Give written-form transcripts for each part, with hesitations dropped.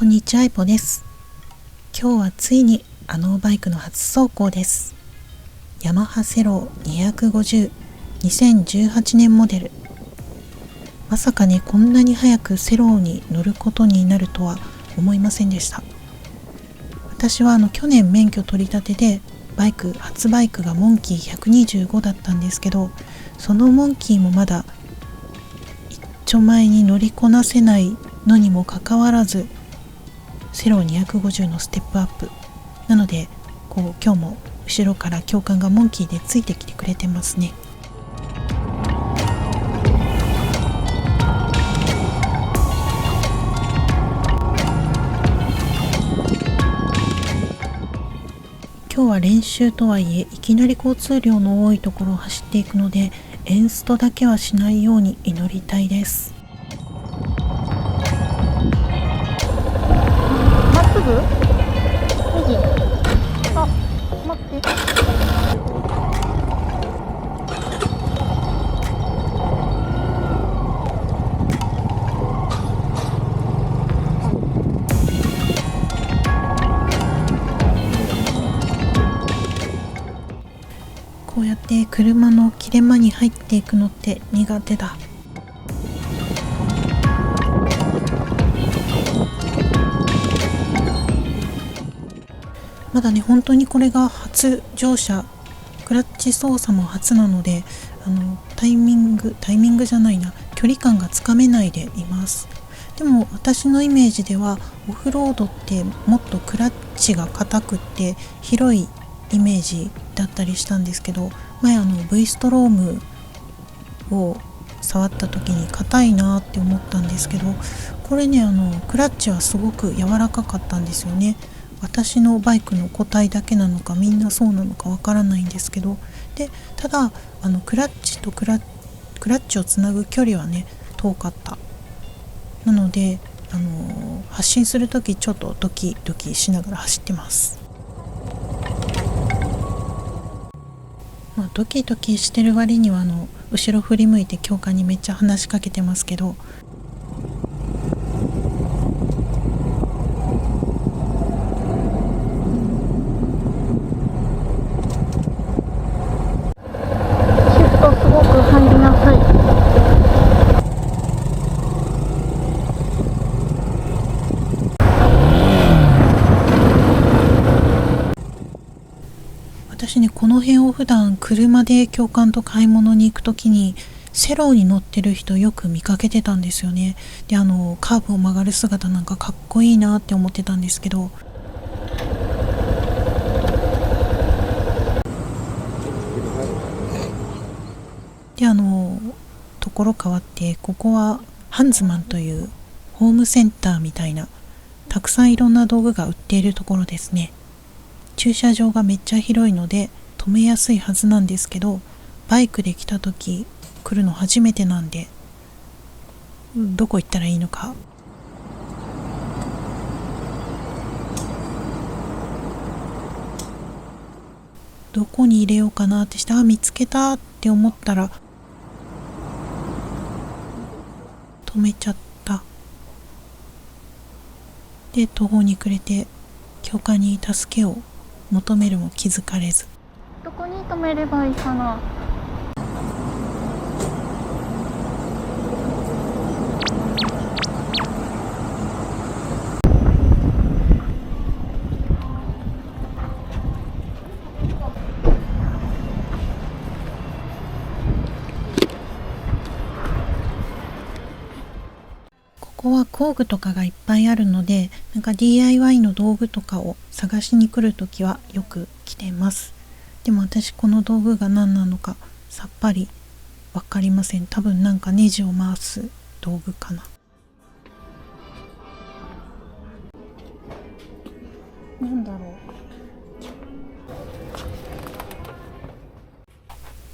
こんにちは、イポです。今日はついにバイクの初走行です。ヤマハセロー250 2018年モデル。まさかね、こんなに早くセローに乗ることになるとは思いませんでした。私は去年免許取り立てで初バイクがモンキー125だったんですけど、そのモンキーもまだ一丁前に乗りこなせないのにもかかわらず、セロー250のステップアップなので、今日も後ろから教官がモンキーでついてきてくれてますね。今日は練習とはいえ、いきなり交通量の多いところを走っていくので、エンストだけはしないように祈りたいです。まっすぐ右。あ、待って。こうやって車の切れ間に入っていくのって苦手だ。まだね、本当にこれが初乗車、クラッチ操作も初なので、タイミングじゃないな、距離感がつかめないでいます。でも私のイメージでは、オフロードってもっとクラッチが硬くって広いイメージだったりしたんですけど、前V ストロームを触った時に硬いなって思ったんですけど、これね、クラッチはすごく柔らかかったんですよね。私のバイクの個体だけなのかみんなそうなのかわからないんですけど、でただクラッチとクラッチをつなぐ距離はね、遠かった。なので発進するときちょっとドキドキしながら走ってます。ドキドキしてる割には後ろ振り向いて教官にめっちゃ話しかけてますけど、シフトすごく入りなさい。私ね、この辺を普段車で教官と買い物に行くときにセローに乗ってる人よく見かけてたんですよね。でカーブを曲がる姿なんかかっこいいなって思ってたんですけど、でところ変わって、ここはハンズマンというホームセンターみたいな、たくさんいろんな道具が売っているところですね。駐車場がめっちゃ広いので止めやすいはずなんですけど、バイクで来た時来るの初めてなんで、どこ行ったらいいのか。どこに入れようかなってして、見つけたって思ったら止めちゃった。で途方に暮れて教官に助けを求めるも気づかれず。どこに止めればいいかな。ここは工具とかがいっぱいあるので、DIY の道具とかを探しに来るときはよく来てます。でも私この道具が何なのかさっぱりわかりません。多分ネジを回す道具かな。なんだろう。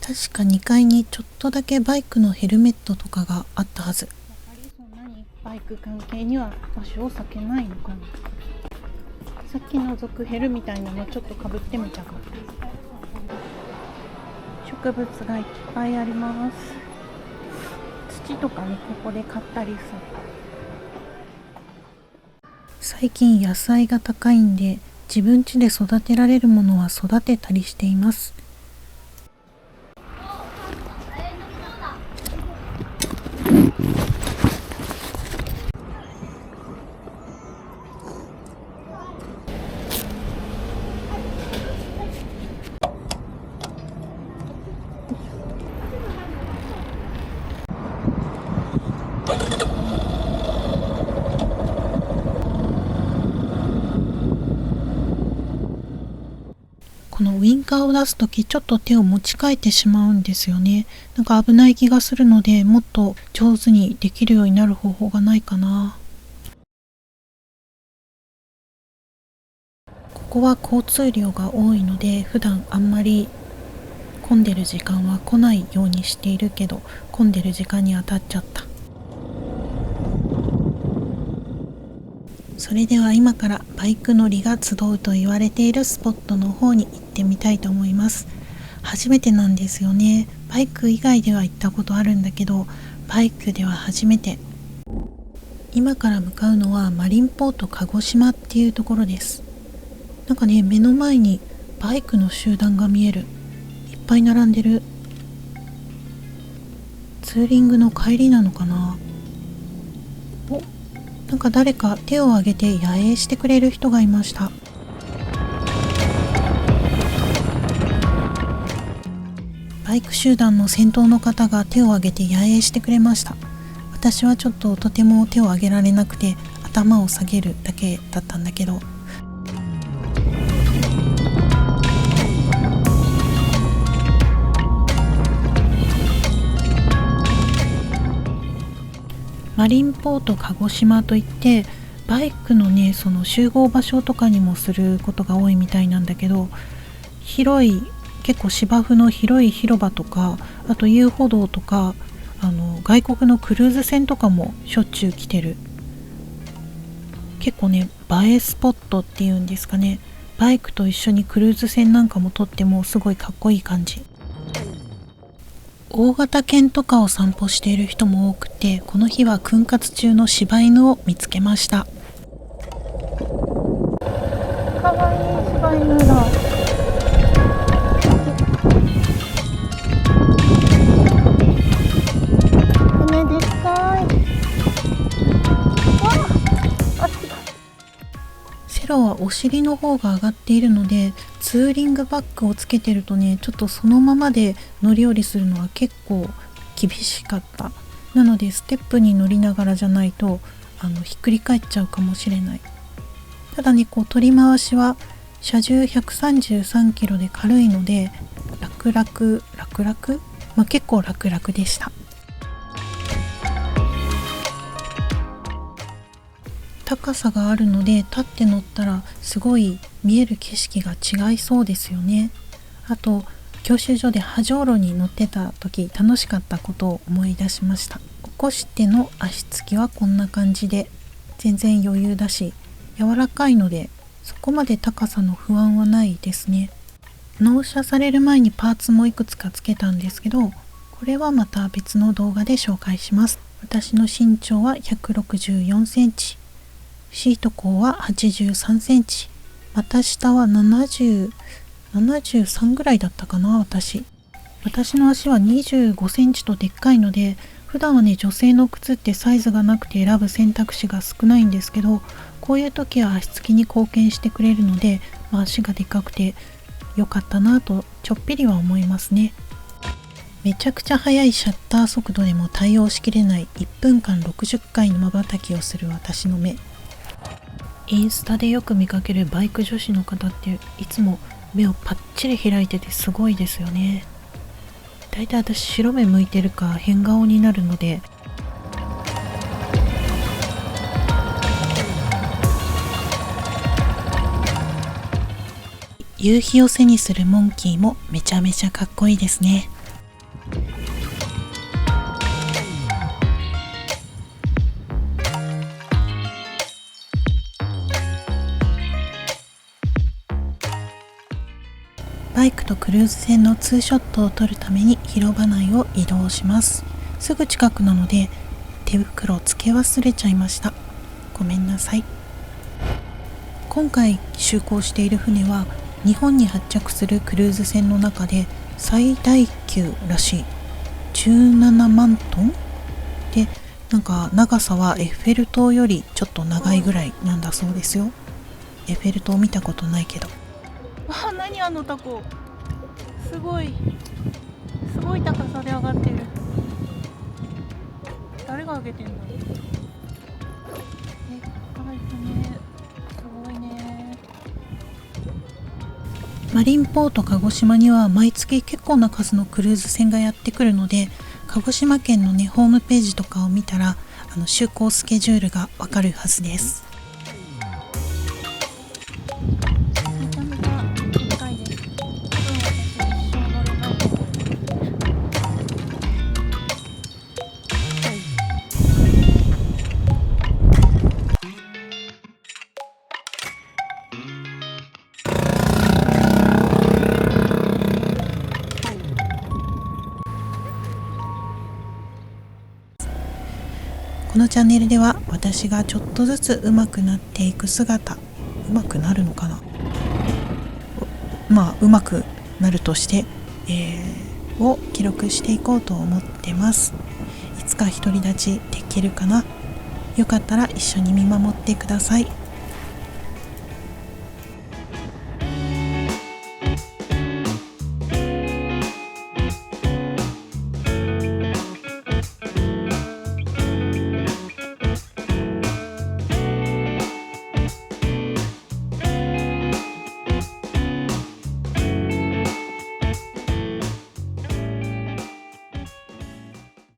確か2階にちょっとだけバイクのヘルメットとかがあったはず。そんなにバイク関係には場所を避けないのかな。さっきの続ヘルみたいなのちょっとかぶってみたかった。植物がいっぱいあります。土とかね、ここで買ったりする。最近野菜が高いんで、自分家で育てられるものは育てたりしています。このウインカーを出すときちょっと手を持ち替えてしまうんですよね。なんか危ない気がするので、もっと上手にできるようになる方法がないかな。ここは交通量が多いので、普段あんまり混んでる時間は来ないようにしているけど、混んでる時間に当たっちゃった。それでは今からバイク乗りが集うと言われているスポットの方に行ってみたいと思います。初めてなんですよね。バイク以外では行ったことあるんだけど、バイクでは初めて。今から向かうのはマリンポート鹿児島っていうところです。なんかね、目の前にバイクの集団が見える。いっぱい並んでる。ツーリングの帰りなのかな。お、なんか誰か手を挙げて野営してくれる人がいました。バイク集団の先頭の方が手を挙げて野営してくれました。私はちょっととても手を挙げられなくて、頭を下げるだけだったんだけど、マリンポート鹿児島といって、バイクのね、その集合場所とかにもすることが多いみたいなんだけど、広い、結構芝生の広い広場とか、あと遊歩道とか、外国のクルーズ船とかもしょっちゅう来てる。結構ね、映えスポットっていうんですかね。バイクと一緒にクルーズ船なんかも撮ってもすごいかっこいい感じ。大型犬とかを散歩している人も多くて、この日は訓活中の柴犬を見つけました。かわいい柴犬だ。ね、でっかい。わあ、あ、セロはお尻の方が上がっているので、ツーリングバッグをつけてるとね、ちょっとそのままで乗り降りするのは結構厳しかった。なのでステップに乗りながらじゃないとひっくり返っちゃうかもしれない。ただね、こう取り回しは車重133キロで軽いので楽々、結構楽々でした。高さがあるので立って乗ったらすごい見える景色が違いそうですよね。あと教習所で波状路に乗ってた時楽しかったことを思い出しました。起こしての足つきはこんな感じで全然余裕だし、柔らかいのでそこまで高さの不安はないですね。納車される前にパーツもいくつかつけたんですけど、これはまた別の動画で紹介します。私の身長は164センチ、シート高は83センチ、股下は73ぐらいだったかな。私の足は25センチとでっかいので、普段はね、女性の靴ってサイズがなくて選ぶ選択肢が少ないんですけど、こういう時は足つきに貢献してくれるので、足がでかくて良かったなとちょっぴりは思いますね。めちゃくちゃ速いシャッター速度でも対応しきれない1分間60回の瞬きをする私の目。インスタでよく見かけるバイク女子の方っていつも目をパッチリ開いててすごいですよね。だいたい私白目向いてるか変顔になるので、夕日を背にするモンキーもめちゃめちゃかっこいいですね。バイクとクルーズ船のツーショットを撮るために広場内を移動します。すぐ近くなので手袋をつけ忘れちゃいました。ごめんなさい。今回就航している船は日本に発着するクルーズ船の中で最大級らしい。17万トンで、なんか長さはエッフェル塔よりちょっと長いぐらいなんだそうですよ。エッフェル塔見たことないけど。あ、何あのタコ、すごい高さで上がってる。誰が上げてんだろう。でっかい船、すごいね。マリンポート鹿児島には毎月結構な数のクルーズ船がやってくるので、鹿児島県のねホームページとかを見たら就航スケジュールがわかるはずです。めちゃめちゃでっかいです。多分私一生乗れないと思う。このチャンネルでは私がちょっとずつ上手くなっていく姿、上手くなるのかな、まあ上手くなるとして、を記録していこうと思ってます。いつか独り立ちできるかな。よかったら一緒に見守ってください。